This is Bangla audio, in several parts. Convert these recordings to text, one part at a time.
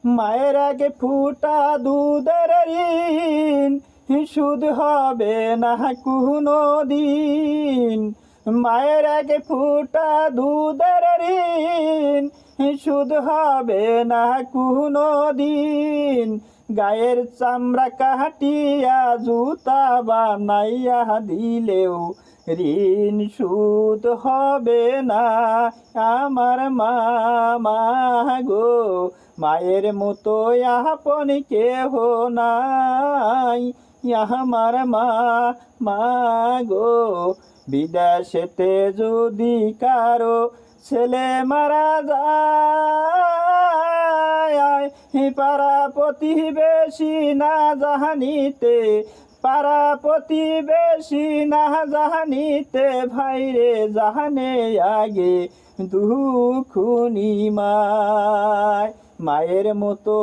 মায়ের আগে ফুটা দুধের ঋণ সুদ হবে না কোনো দিন। মায়ের আগে ফুটা দুধের ঋণ সুদ হবে না কোনো দিন। গায়ের চামড়া কাটিয়া জুতা বানাইয়া দিলেও ঋণ সুদ হবে না। আমার মা গো, মায়ের মতো আপন কেহ নাই। আমার মা গো, বিদেশেতে যদি কারো ছেলে মারা যায়, পাড়া প্রতিবেশী না জানিতে, পাড়া প্রতিবেশী না জানিতে, ভাইরে জানে আগে দুখুনি মায়। মায়ের মতো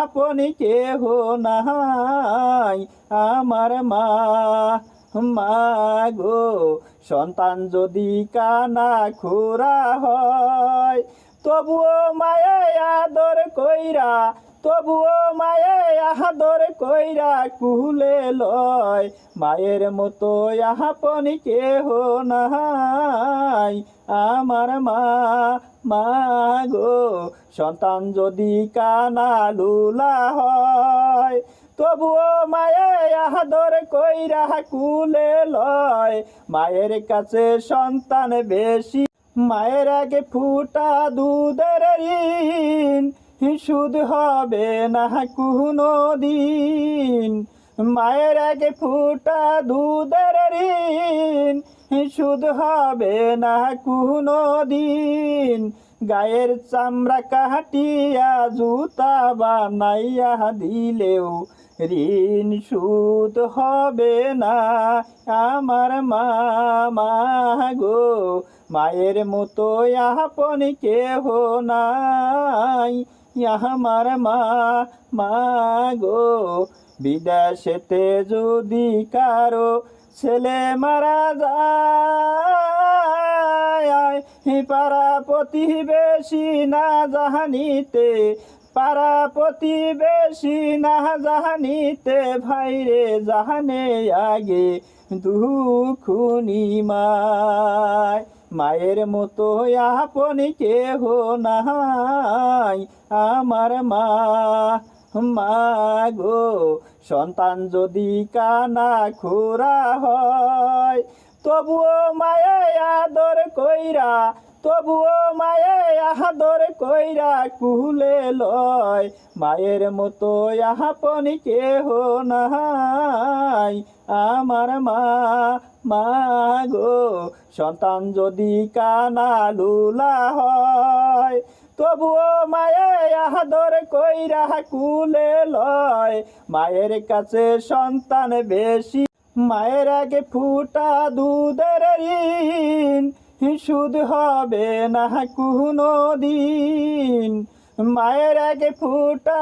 আপন কেহ নাই। আমার মা গো, সন্তান যদি কানা খুরা হয়, তবুও মায়ে আদর কইরা, তবুও মায়ে আদর কইরা কুলে লয়। মায়ের মতো আপন কেহ নাই। আমার মা গো, সন্তান যদি কানা লুলা হয়, তবুও মায়ে আদর কইরা কুলে লয়। মায়ের কাছে সন্তান বেশি। মায়ের আগে ফুটা দুধের ঋণ সুদ হবে না কোনো দিন। মায়ের আগে ফুটা দুধের ঋণ সুদ হবে না কোনো দিন। গায়ের চামড়া কাটিয়া জুতা বানাইয়া দিলেও ঋণ সুদ হবে না। আমার মা গো, মায়ের মতো আপন কেহ নাই। আমার মা গো, বিদেশেতে যদি কারো ছেলে মারা যায়, পাড়া প্রতিবেশী না জানিতে, পাড়া প্রতিবেশী না জানিতে, ভাইরে জানে আগে দুখুনি মায়। মায়ের মতো আপন কেহ নাই। আমার মা গো, সন্তান যদি কানা খুরা হয়, তবুও মায়ে আদর কইরা, তবুও মায়ে আদর কইরা কুলে লয়। মায়ের মতো আপন কেহ নাই। আমার মা গো, সন্তান যদি কানা লুলা হয়, তবুও মায়ে আদর কইরা কুলে লয়। মায়ের কাছে সন্তান বেশি। মায়ের আগে ফুটা দুধের ঋণ সুদ হবে না কোনো দিন। মায়ের আগে ফুটা